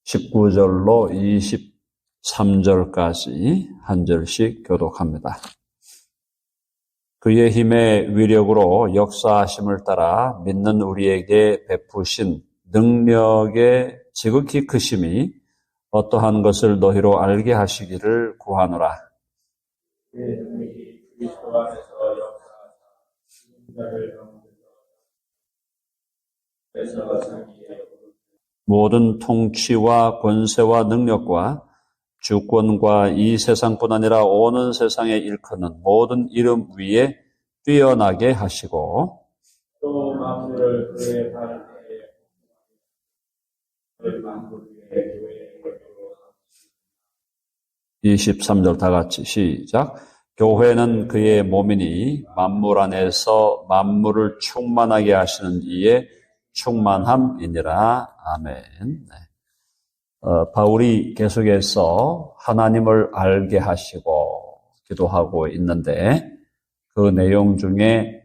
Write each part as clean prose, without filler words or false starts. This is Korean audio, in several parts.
19절로 23절까지 한 절씩 교독합니다. 그의 힘의 위력으로 역사하심을 따라 믿는 우리에게 베푸신 능력의 지극히 크심이 어떠한 것을 너희로 알게 하시기를 구하노라. 모든 통치와 권세와 능력과 주권과 이 세상뿐 아니라 오는 세상에 일컫는 모든 이름 위에 뛰어나게 하시고 또 만물을 그의 발 아래에 23절 다 같이 시작. 교회는 그의 몸이니 만물 안에서 만물을 충만하게 하시는 이의 충만함이니라. 아멘. 바울이 계속해서 하나님을 알게 하시고 기도하고 있는데 그 내용 중에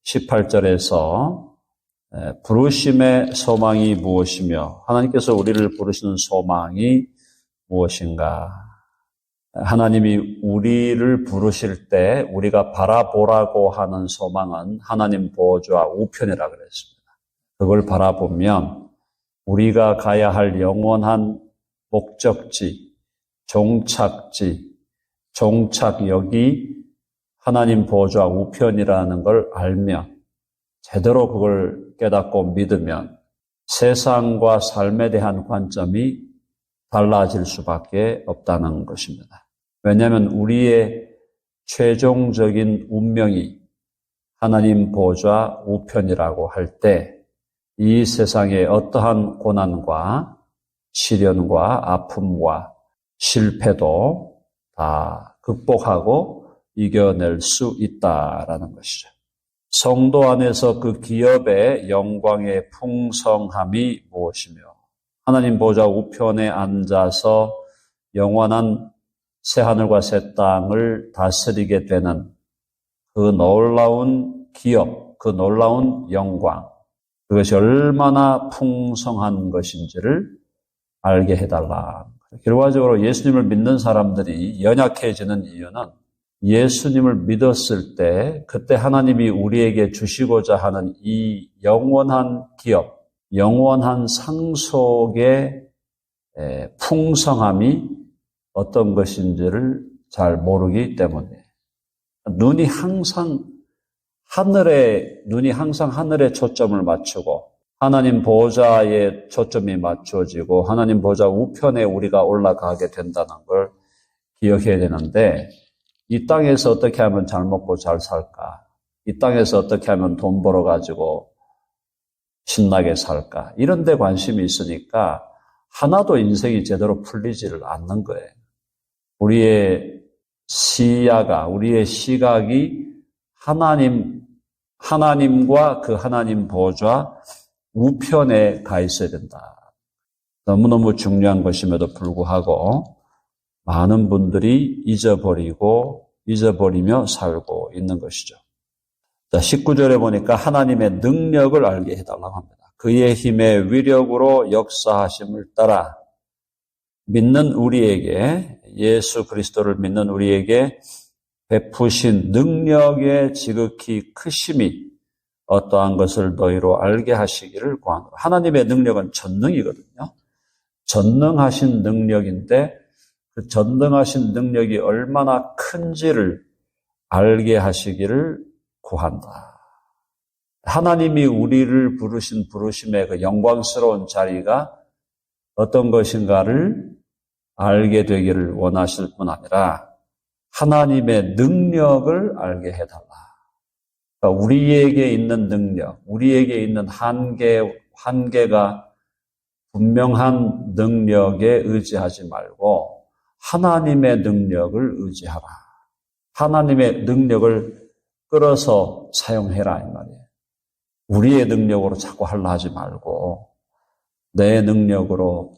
18절에서 부르심의 소망이 무엇이며 하나님께서 우리를 부르시는 소망이 무엇인가? 하나님이 우리를 부르실 때 우리가 바라보라고 하는 소망은 하나님 보좌 우편이라 그랬습니다. 그걸 바라보면 우리가 가야 할 영원한 목적지, 종착역이 하나님 보좌 우편이라는 걸 알면 제대로 그걸 깨닫고 믿으면 세상과 삶에 대한 관점이 달라질 수밖에 없다는 것입니다. 왜냐하면 우리의 최종적인 운명이 하나님 보좌 우편이라고 할 때 이 세상의 어떠한 고난과 시련과 아픔과 실패도 다 극복하고 이겨낼 수 있다라는 것이죠. 성도 안에서 그 기업의 영광의 풍성함이 무엇이며 하나님 보좌 우편에 앉아서 영원한 새하늘과 새 땅을 다스리게 되는 그 놀라운 기업, 그 놀라운 영광, 그것이 얼마나 풍성한 것인지를 알게 해달라. 결과적으로 예수님을 믿는 사람들이 연약해지는 이유는 예수님을 믿었을 때 그때 하나님이 우리에게 주시고자 하는 이 영원한 기업, 영원한 상속의 풍성함이 어떤 것인지를 잘 모르기 때문에 눈이 항상 하늘에 초점을 맞추고 하나님 보좌에 초점이 맞춰지고 하나님 보좌 우편에 우리가 올라가게 된다는 걸 기억해야 되는데 이 땅에서 어떻게 하면 잘 먹고 잘 살까? 이 땅에서 어떻게 하면 돈 벌어가지고 신나게 살까? 이런 데 관심이 있으니까 하나도 인생이 제대로 풀리지를 않는 거예요. 우리의 시각이 하나님과 그 하나님 보좌 우편에 가 있어야 된다. 너무너무 중요한 것임에도 불구하고 많은 분들이 잊어버리며 살고 있는 것이죠. 자, 19절에 보니까 하나님의 능력을 알게 해달라고 합니다. 그의 힘의 위력으로 역사하심을 따라 믿는 우리에게, 예수 그리스도를 믿는 우리에게 베푸신 능력의 지극히 크심이 어떠한 것을 너희로 알게 하시기를 구하노라. 하나님의 능력은 전능이거든요. 전능하신 능력인데 그 전능하신 능력이 얼마나 큰지를 알게 하시기를 구한다. 하나님이 우리를 부르신 부르심의 그 영광스러운 자리가 어떤 것인가를 알게 되기를 원하실 뿐 아니라 하나님의 능력을 알게 해달라. 그러니까 우리에게 있는 능력, 우리에게 있는 한계가 분명한 능력에 의지하지 말고 하나님의 능력을 의지하라. 하나님의 능력을 끌어서 사용해라 이 말이에요. 우리의 능력으로 자꾸 하려 하지 말고 내 능력으로,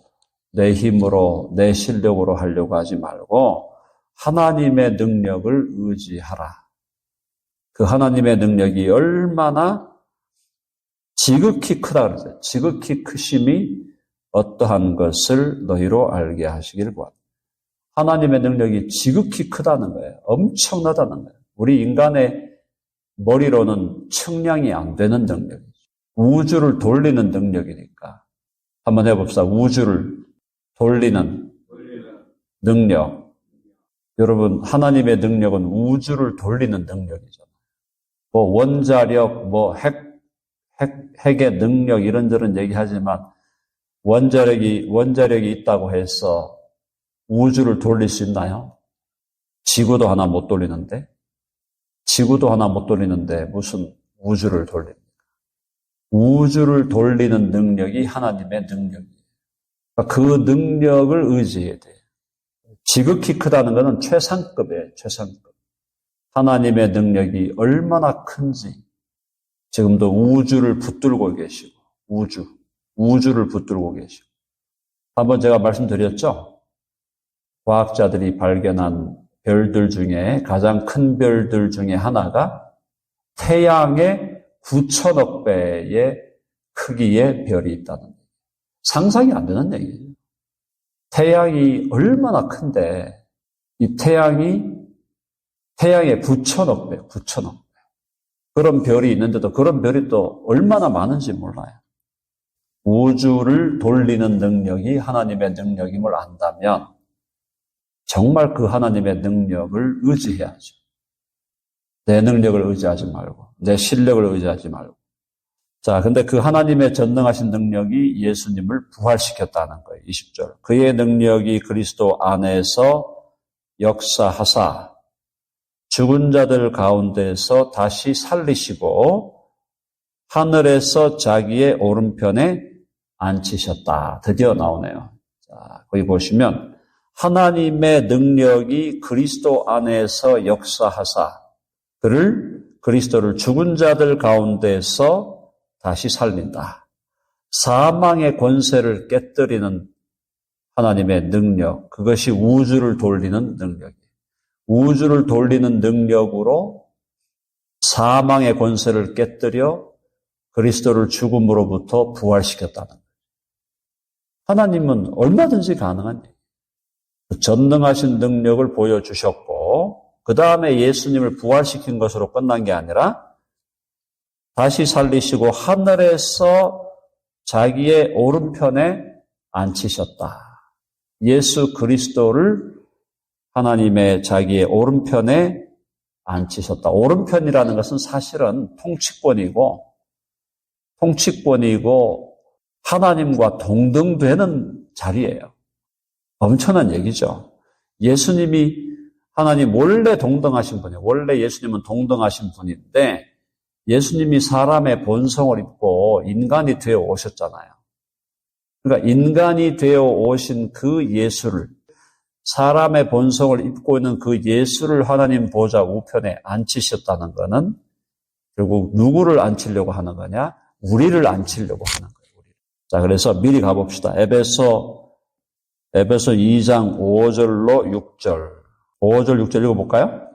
내 힘으로, 내 실력으로 하려고 하지 말고 하나님의 능력을 의지하라. 그 하나님의 능력이 얼마나 지극히 크다 그러죠. 지극히 크심이 어떠한 것을 너희로 알게 하시길 구한다. 하나님의 능력이 지극히 크다는 거예요. 엄청나다는 거예요. 우리 인간의 머리로는 측량이 안 되는 능력이죠. 우주를 돌리는 능력이니까. 한번 해봅시다. 우주를 돌리는 능력. 여러분, 하나님의 능력은 우주를 돌리는 능력이잖아요. 뭐 원자력, 뭐 핵의 능력 이런저런 얘기하지만 원자력이 있다고 해서 우주를 돌릴 수 있나요? 지구도 하나 못 돌리는데 무슨 우주를 돌립니까? 우주를 돌리는 능력이 하나님의 능력이에요. 그러니까 그 능력을 의지해야 돼요. 지극히 크다는 것은 최상급이에요. 최상급. 하나님의 능력이 얼마나 큰지 지금도 우주를 붙들고 계시고 우주를 붙들고 계시고 한번 제가 말씀드렸죠? 과학자들이 발견한 별들 중에 가장 큰 별들 중에 하나가 태양의 9천억 배의 크기의 별이 있다는 얘기예요. 상상이 안 되는 얘기예요. 태양이 얼마나 큰데 이 태양의 9천억 배. 그런 별이 있는데도 그런 별이 또 얼마나 많은지 몰라요. 우주를 돌리는 능력이 하나님의 능력임을 안다면 정말 그 하나님의 능력을 의지해야죠. 내 능력을 의지하지 말고, 내 실력을 의지하지 말고. 자, 근데 그 하나님의 전능하신 능력이 예수님을 부활시켰다는 거예요. 20절. 그의 능력이 그리스도 안에서 역사하사 죽은 자들 가운데서 다시 살리시고 하늘에서 자기의 오른편에 앉히셨다. 드디어 나오네요. 자, 거기 보시면 하나님의 능력이 그리스도 안에서 역사하사 그리스도를 죽은 자들 가운데서 다시 살린다. 사망의 권세를 깨뜨리는 하나님의 능력, 그것이 우주를 돌리는 능력이에요. 우주를 돌리는 능력으로 사망의 권세를 깨뜨려 그리스도를 죽음으로부터 부활시켰다는 거예요. 하나님은 얼마든지 가능한 얘기예요. 전능하신 능력을 보여주셨고 그 다음에 예수님을 부활시킨 것으로 끝난 게 아니라 다시 살리시고 하늘에서 자기의 오른편에 앉히셨다. 예수 그리스도를 하나님의 자기의 오른편에 앉히셨다. 오른편이라는 것은 사실은 통치권이고 하나님과 동등되는 자리예요. 엄청난 얘기죠. 예수님이 하나님 원래 동등하신 분이에요. 원래 예수님은 동등하신 분인데 예수님이 사람의 본성을 입고 인간이 되어 오셨잖아요. 그러니까 인간이 되어 오신 그 예수를, 사람의 본성을 입고 있는 그 예수를 하나님 보좌 우편에 앉히셨다는 것은 결국 누구를 앉히려고 하는 거냐? 우리를 앉히려고 하는 거예요. 자, 그래서 미리 가봅시다. 에베소 2장 5절로 6절. 5절, 6절 읽어볼까요?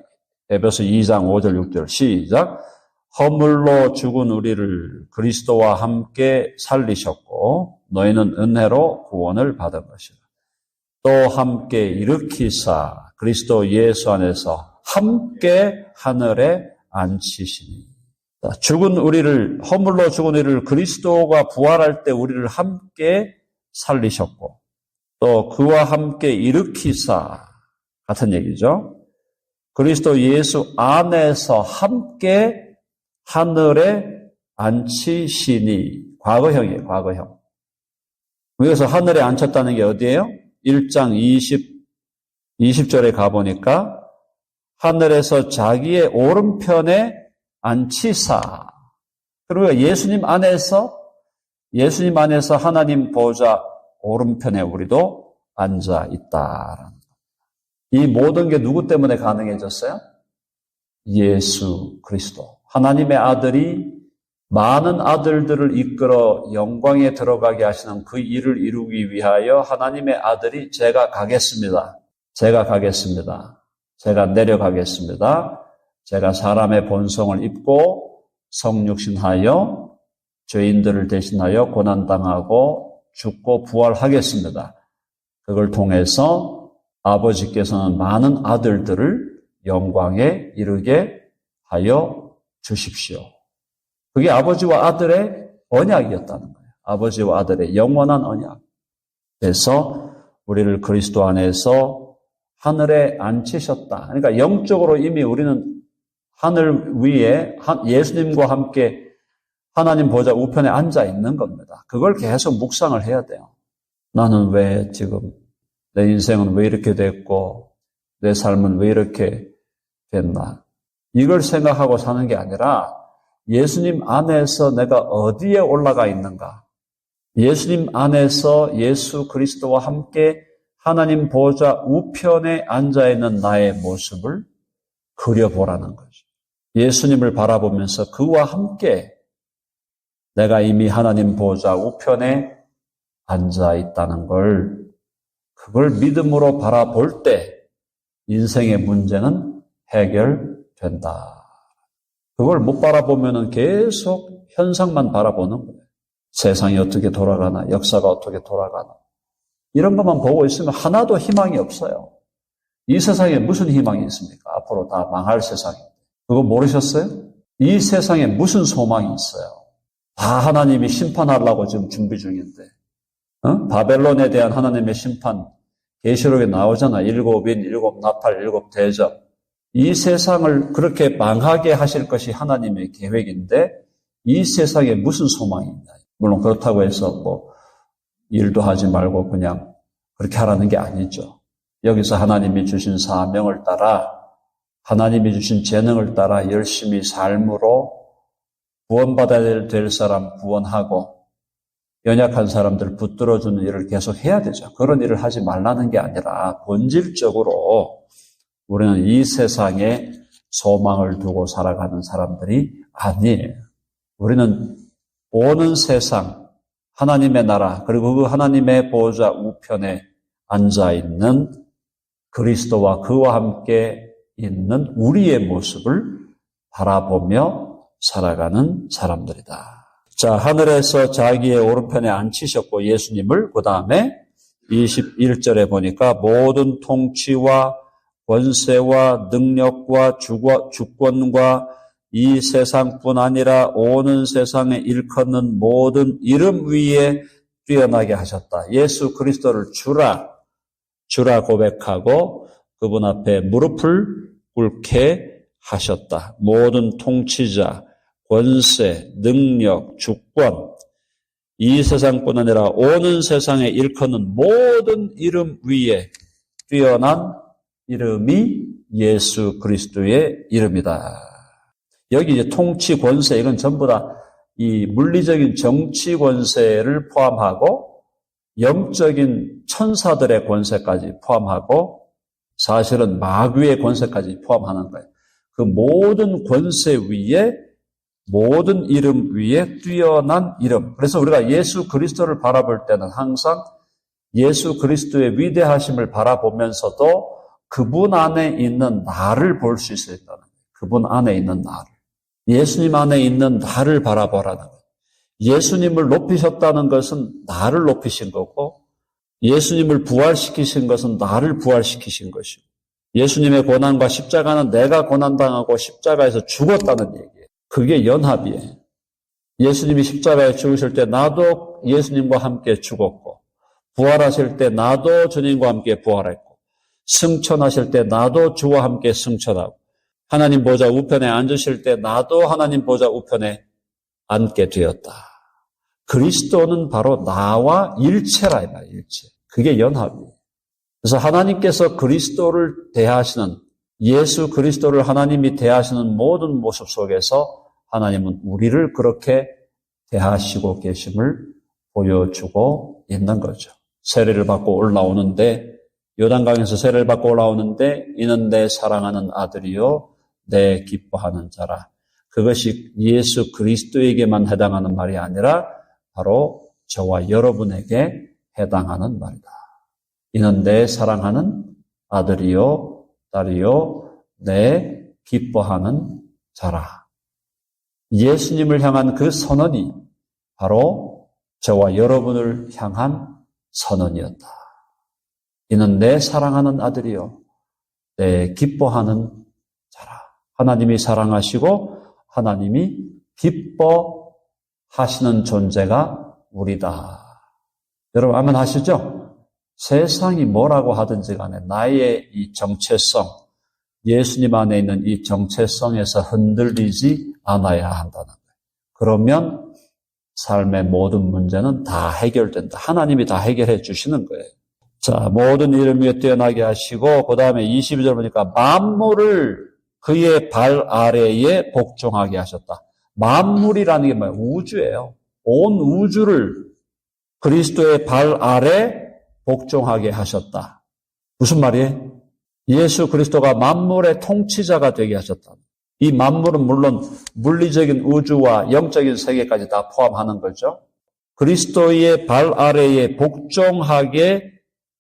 에베소 2장 5절, 6절. 시작. 허물로 죽은 우리를 그리스도와 함께 살리셨고 너희는 은혜로 구원을 받은 것이라. 또 함께 일으키사 그리스도 예수 안에서 함께 하늘에 앉히시니. 허물로 죽은 우리를 그리스도가 부활할 때 우리를 함께 살리셨고 또 그와 함께 일으키사 같은 얘기죠. 그리스도 예수 안에서 함께 하늘에 앉히시니. 과거형이에요. 과거형. 여기서 하늘에 앉혔다는 게 어디예요? 1장 20절에 가보니까 하늘에서 자기의 오른편에 앉히사. 그리고 예수님 안에서 하나님 보좌 오른편에 우리도 앉아 있다라는 것. 이 모든 게 누구 때문에 가능해졌어요? 예수 그리스도. 하나님의 아들이 많은 아들들을 이끌어 영광에 들어가게 하시는 그 일을 이루기 위하여 하나님의 아들이 제가 내려가겠습니다. 제가 사람의 본성을 입고 성육신하여 죄인들을 대신하여 고난당하고 죽고 부활하겠습니다. 그걸 통해서 아버지께서는 많은 아들들을 영광에 이르게 하여 주십시오. 그게 아버지와 아들의 언약이었다는 거예요. 아버지와 아들의 영원한 언약. 그래서 우리를 그리스도 안에서 하늘에 앉히셨다. 그러니까 영적으로 이미 우리는 하늘 위에 예수님과 함께 하나님 보좌 우편에 앉아 있는 겁니다. 그걸 계속 묵상을 해야 돼요. 나는 왜 지금 내 인생은 왜 이렇게 됐고 내 삶은 왜 이렇게 됐나. 이걸 생각하고 사는 게 아니라 예수님 안에서 내가 어디에 올라가 있는가. 예수님 안에서 예수 그리스도와 함께 하나님 보좌 우편에 앉아있는 나의 모습을 그려보라는 거죠. 예수님을 바라보면서 그와 함께 내가 이미 하나님 보좌 우편에 앉아있다는 걸, 그걸 믿음으로 바라볼 때 인생의 문제는 해결된다. 그걸 못 바라보면 계속 현상만 바라보는 거예요. 세상이 어떻게 돌아가나, 역사가 어떻게 돌아가나. 이런 것만 보고 있으면 하나도 희망이 없어요. 이 세상에 무슨 희망이 있습니까? 앞으로 다 망할 세상인데. 그거 모르셨어요? 이 세상에 무슨 소망이 있어요? 다 하나님이 심판하려고 지금 준비 중인데. 바벨론에 대한 하나님의 심판, 계시록에 나오잖아. 7인, 7나팔, 7대접. 이 세상을 그렇게 망하게 하실 것이 하나님의 계획인데 이 세상에 무슨 소망이 있냐. 물론 그렇다고 해서 일도 하지 말고 그냥 그렇게 하라는 게 아니죠. 여기서 하나님이 주신 사명을 따라 하나님이 주신 재능을 따라 열심히 삶으로 구원받아야 될 사람 구원하고 연약한 사람들 붙들어주는 일을 계속 해야 되죠. 그런 일을 하지 말라는 게 아니라 본질적으로 우리는 이 세상에 소망을 두고 살아가는 사람들이 아니에요. 우리는 오는 세상, 하나님의 나라, 그리고 그 하나님의 보좌 우편에 앉아있는 그리스도와 그와 함께 있는 우리의 모습을 바라보며 살아가는 사람들이다. 자, 하늘에서 자기의 오른편에 앉히셨고 예수님을 그 다음에 21절에 보니까 모든 통치와 권세와 능력과 주권과 이 세상뿐 아니라 오는 세상에 일컫는 모든 이름 위에 뛰어나게 하셨다. 예수 그리스도를 주라 고백하고 그분 앞에 무릎을 꿇게 하셨다. 모든 통치자, 권세, 능력, 주권, 이 세상뿐 아니라 오는 세상에 일컫는 모든 이름 위에 뛰어난 이름이 예수 그리스도의 이름이다. 여기 이제 통치, 권세, 이건 전부 다 이 물리적인 정치 권세를 포함하고 영적인 천사들의 권세까지 포함하고 사실은 마귀의 권세까지 포함하는 거예요. 그 모든 권세 위에 모든 이름 위에 뛰어난 이름. 그래서 우리가 예수 그리스도를 바라볼 때는 항상 예수 그리스도의 위대하심을 바라보면서도 그분 안에 있는 나를 볼 수 있어야 된다는 거예요. 그분 안에 있는 나를. 예수님 안에 있는 나를 바라보라는 거예요. 예수님을 높이셨다는 것은 나를 높이신 거고 예수님을 부활시키신 것은 나를 부활시키신 것이고 예수님의 고난과 십자가는 내가 고난당하고 십자가에서 죽었다는 얘기예요. 그게 연합이에요. 예수님이 십자가에 죽으실 때 나도 예수님과 함께 죽었고 부활하실 때 나도 주님과 함께 부활했고 승천하실 때 나도 주와 함께 승천하고 하나님 보좌 우편에 앉으실 때 나도 하나님 보좌 우편에 앉게 되었다. 그리스도는 바로 나와 일체라 이 말이에요. 일체. 그게 연합이에요. 그래서 하나님께서 그리스도를 대하시는 예수 그리스도를 하나님이 대하시는 모든 모습 속에서 하나님은 우리를 그렇게 대하시고 계심을 보여주고 있는 거죠. 세례를 받고 올라오는데 요단강에서 세례를 받고 올라오는데 이는 내 사랑하는 아들이요 내 기뻐하는 자라. 그것이 예수 그리스도에게만 해당하는 말이 아니라 바로 저와 여러분에게 해당하는 말이다. 이는 내 사랑하는 아들이요 딸이요 내 기뻐하는 자라. 예수님을 향한 그 선언이 바로 저와 여러분을 향한 선언이었다. 이는 내 사랑하는 아들이요 내 기뻐하는 자라. 하나님이 사랑하시고 하나님이 기뻐하시는 존재가 우리다. 여러분 아멘 하시죠? 세상이 뭐라고 하든지 간에 나의 이 정체성, 예수님 안에 있는 이 정체성에서 흔들리지 않아야 한다는 거예요. 그러면 삶의 모든 문제는 다 해결된다. 하나님이 다 해결해 주시는 거예요. 자, 모든 일을 위해 뛰어나게 하시고 그 다음에 22절 보니까 만물을 그의 발 아래에 복종하게 하셨다. 만물이라는 게 뭐예요? 우주예요. 온 우주를 그리스도의 발 아래 복종하게 하셨다. 무슨 말이에요? 예수 그리스도가 만물의 통치자가 되게 하셨다. 이 만물은 물론 물리적인 우주와 영적인 세계까지 다 포함하는 거죠. 그리스도의 발 아래에 복종하게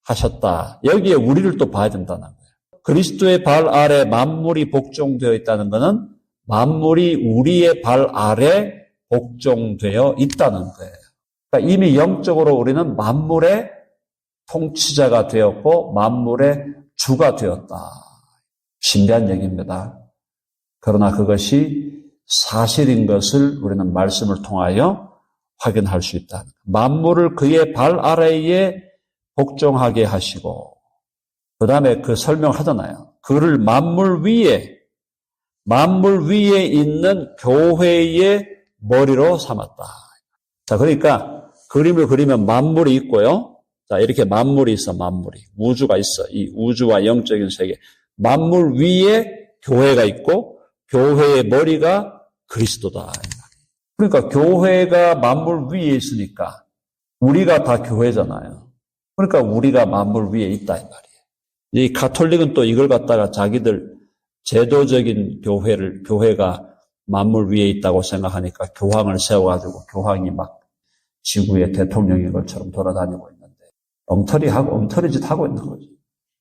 하셨다. 여기에 우리를 또 봐야 된다는 거예요. 그리스도의 발 아래 만물이 복종되어 있다는 것은 만물이 우리의 발 아래 복종되어 있다는 거예요. 그러니까 이미 영적으로 우리는 만물의 통치자가 되었고 만물의 주가 되었다. 신비한 얘기입니다. 그러나 그것이 사실인 것을 우리는 말씀을 통하여 확인할 수 있다. 만물을 그의 발 아래에 복종하게 하시고 그 다음에 그 설명하잖아요. 그를 만물 위에 있는 교회의 머리로 삼았다. 자, 그러니까 그림을 그리면 만물이 있고요. 자, 이렇게 만물이 있어, 만물이. 우주가 있어. 이 우주와 영적인 세계. 만물 위에 교회가 있고 교회의 머리가 그리스도다. 그러니까 교회가 만물 위에 있으니까 우리가 다 교회잖아요. 그러니까 우리가 만물 위에 있다 이 말이에요. 이 가톨릭은 또 이걸 갖다가 자기들 제도적인 교회가 만물 위에 있다고 생각하니까 교황을 세워가지고 교황이 막 지구의 대통령인 것처럼 돌아다니고 있는데 엉터리짓 하고 있는 거죠.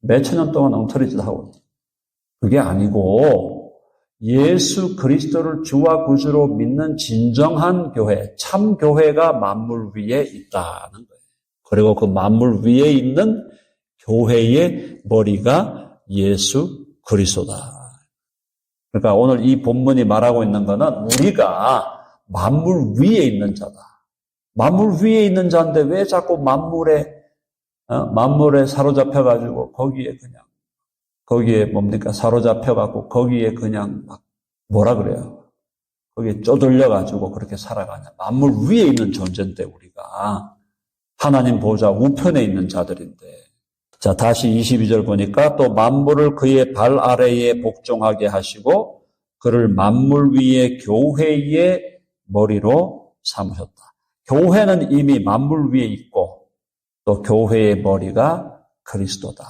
몇천 년 동안 엉터리짓 하고 있는 거죠. 그게 아니고 예수 그리스도를 주와 구주로 믿는 진정한 교회, 참 교회가 만물 위에 있다는 거예요. 그리고 그 만물 위에 있는 교회의 머리가 예수 그리스도다. 그러니까 오늘 이 본문이 말하고 있는 것은 우리가 만물 위에 있는 자다. 만물 위에 있는 자인데 왜 자꾸 만물에 사로잡혀가지고 거기에 사로잡혀갖고 거기에 그냥 막 뭐라 그래요? 거기에 쪼들려가지고 그렇게 살아가냐. 만물 위에 있는 존재인데 우리가 하나님 보좌 우편에 있는 자들인데. 자, 다시 22절 보니까 또 만물을 그의 발 아래에 복종하게 하시고 그를 만물 위에 교회의 머리로 삼으셨다. 교회는 이미 만물 위에 있고 또 교회의 머리가 그리스도다.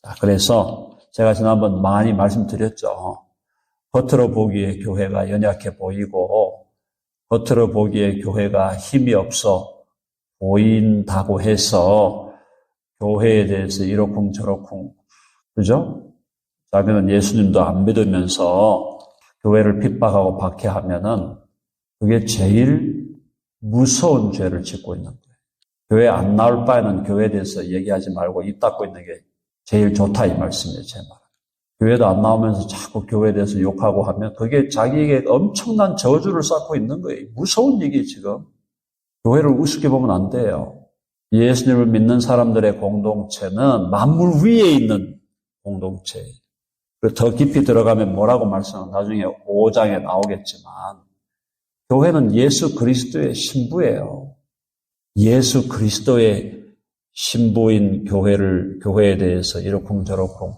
자, 그래서 제가 지난번 많이 말씀드렸죠. 겉으로 보기에 교회가 연약해 보이고 겉으로 보기에 교회가 힘이 없어 보인다고 해서 교회에 대해서 이러쿵 저러쿵, 그죠? 자기는 예수님도 안 믿으면서 교회를 핍박하고 박해하면은 그게 제일 무서운 죄를 짓고 있는 거예요. 교회 안 나올 바에는 교회에 대해서 얘기하지 말고 입 닫고 있는 게 제일 좋다 이 말씀이에요, 제 말. 교회도 안 나오면서 자꾸 교회에 대해서 욕하고 하면 그게 자기에게 엄청난 저주를 쌓고 있는 거예요. 무서운 얘기 지금. 교회를 우습게 보면 안 돼요. 예수님을 믿는 사람들의 공동체는 만물 위에 있는 공동체예요. 더 깊이 들어가면 뭐라고 말씀하면 나중에 5장에 나오겠지만 교회는 예수 그리스도의 신부예요. 예수 그리스도의 신부인 교회에 대해서 이러쿵저러쿵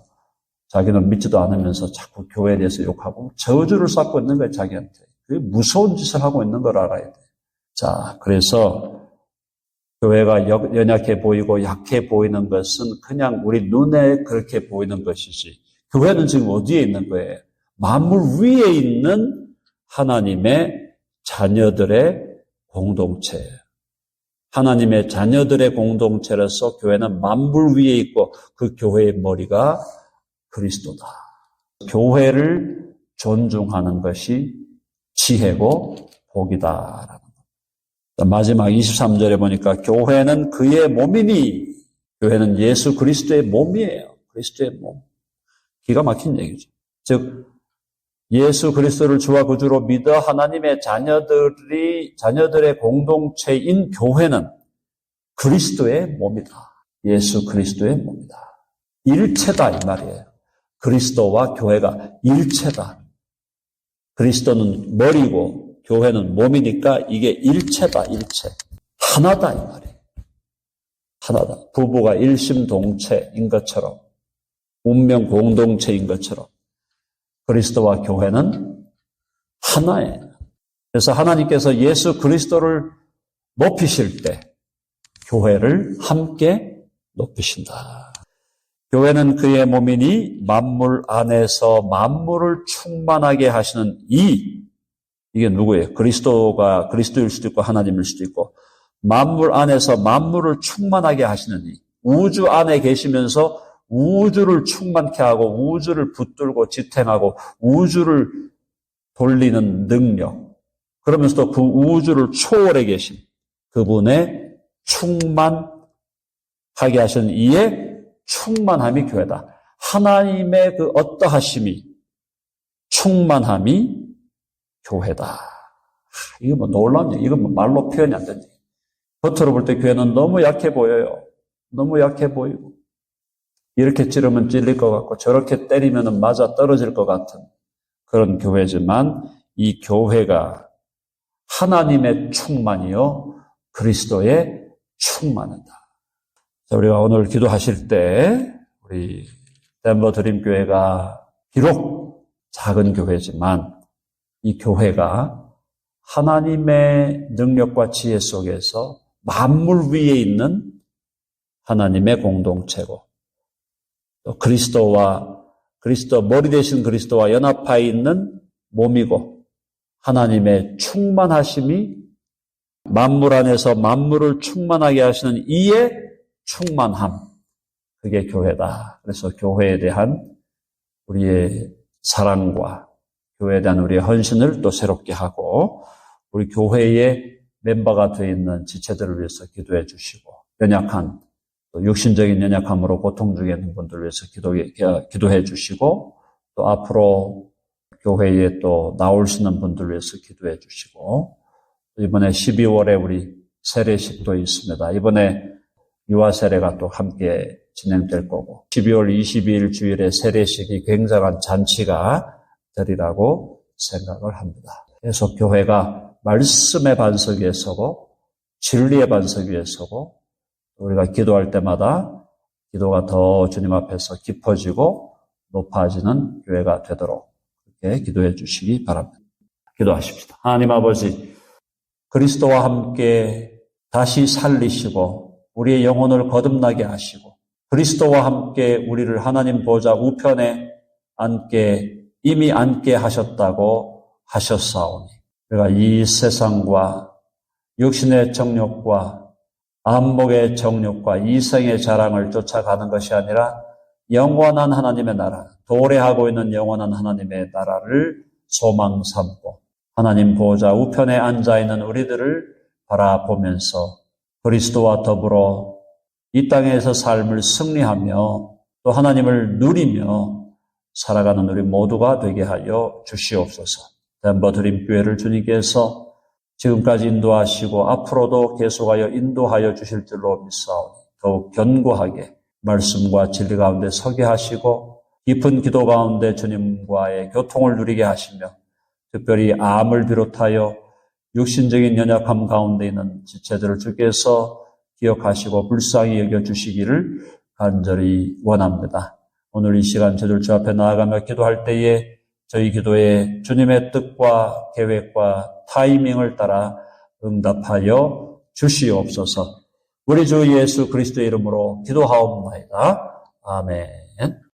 자기는 믿지도 않으면서 자꾸 교회에 대해서 욕하고 저주를 쌓고 있는 거예요, 자기한테. 그게 무서운 짓을 하고 있는 걸 알아야 돼요. 자, 그래서 교회가 연약해 보이고 약해 보이는 것은 그냥 우리 눈에 그렇게 보이는 것이지. 교회는 지금 어디에 있는 거예요? 만물 위에 있는 하나님의 자녀들의 공동체예요. 하나님의 자녀들의 공동체로서 교회는 만물 위에 있고 그 교회의 머리가 그리스도다. 교회를 존중하는 것이 지혜고 복이다라는 것. 마지막 23절에 보니까 교회는 그의 몸이니, 교회는 예수 그리스도의 몸이에요. 그리스도의 몸. 기가 막힌 얘기죠. 즉 예수 그리스도를 주와 구주로 믿어 하나님의 자녀들의 공동체인 교회는 그리스도의 몸이다. 예수 그리스도의 몸이다. 일체다 이 말이에요. 그리스도와 교회가 일체다. 그리스도는 머리고 교회는 몸이니까 이게 일체다, 일체. 하나다 이 말이에요. 하나다. 부부가 일심동체인 것처럼, 운명 공동체인 것처럼 그리스도와 교회는 하나예요. 그래서 하나님께서 예수 그리스도를 높이실 때 교회를 함께 높이신다. 교회는 그의 몸이니 만물 안에서 만물을 충만하게 하시는 이게 누구예요? 그리스도일 수도 있고 하나님일 수도 있고, 만물 안에서 만물을 충만하게 하시는 우주 안에 계시면서 우주를 충만케 하고 우주를 붙들고 지탱하고 우주를 돌리는 능력, 그러면서도 그 우주를 초월해 계신 그분의 충만하게 하시는 이의 충만함이 교회다. 하나님의 그 어떠하심이, 충만함이 교회다. 이거 뭐 놀라운 얘기, 이건 뭐 말로 표현이 안 되지. 겉으로 볼 때 교회는 너무 약해 보여요. 너무 약해 보이고, 이렇게 찌르면 찔릴 것 같고 저렇게 때리면 맞아 떨어질 것 같은 그런 교회지만, 이 교회가 하나님의 충만이요 그리스도의 충만이다. 자, 우리가 오늘 기도하실 때 우리 덴버 드림교회가 비록 작은 교회지만 이 교회가 하나님의 능력과 지혜 속에서 만물 위에 있는 하나님의 공동체고, 또 그리스도 머리 대신 그리스도와 연합하여 있는 몸이고, 하나님의 충만하심이 만물 안에서 만물을 충만하게 하시는 이의 충만함, 그게 교회다. 그래서 교회에 대한 우리의 사랑과 교회에 대한 우리의 헌신을 또 새롭게 하고, 우리 교회의 멤버가 되어 있는 지체들을 위해서 기도해 주시고, 연약한, 또 육신적인 연약함으로 고통 중에 있는 분들을 위해서 기도해 주시고, 또 앞으로 교회에 또 나올 수 있는 분들을 위해서 기도해 주시고, 이번에 12월에 우리 세례식도 있습니다. 이번에 유아 세례가 또 함께 진행될 거고, 12월 22일 주일에 세례식이 굉장한 잔치가 되리라고 생각을 합니다. 그래서 교회가 말씀의 반석 위에 서고 진리의 반석 위에 서고, 우리가 기도할 때마다 기도가 더 주님 앞에서 깊어지고 높아지는 교회가 되도록 그렇게 기도해 주시기 바랍니다. 기도하십시다. 하나님 아버지, 그리스도와 함께 다시 살리시고 우리의 영혼을 거듭나게 하시고 그리스도와 함께 우리를 하나님 보좌 우편에 이미 앉게 하셨다고 하셨사오니, 우리가 이 세상과 육신의 정욕과 안목의 정욕과 이생의 자랑을 쫓아가는 것이 아니라 영원한 하나님의 나라, 도래하고 있는 영원한 하나님의 나라를 소망 삼고 하나님 보좌 우편에 앉아있는 우리들을 바라보면서 그리스도와 더불어 이 땅에서 삶을 승리하며 또 하나님을 누리며 살아가는 우리 모두가 되게 하여 주시옵소서. 덴버 드림교회를 주님께서 지금까지 인도하시고 앞으로도 계속하여 인도하여 주실 줄로 믿사오니 더욱 견고하게 말씀과 진리 가운데 서게 하시고 깊은 기도 가운데 주님과의 교통을 누리게 하시며, 특별히 암을 비롯하여 육신적인 연약함 가운데 있는 지체들을 주께서 기억하시고 불쌍히 여겨주시기를 간절히 원합니다. 오늘 이 시간 저들 주 앞에 나아가며 기도할 때에 저희 기도에 주님의 뜻과 계획과 타이밍을 따라 응답하여 주시옵소서. 우리 주 예수 그리스도의 이름으로 기도하옵나이다. 아멘.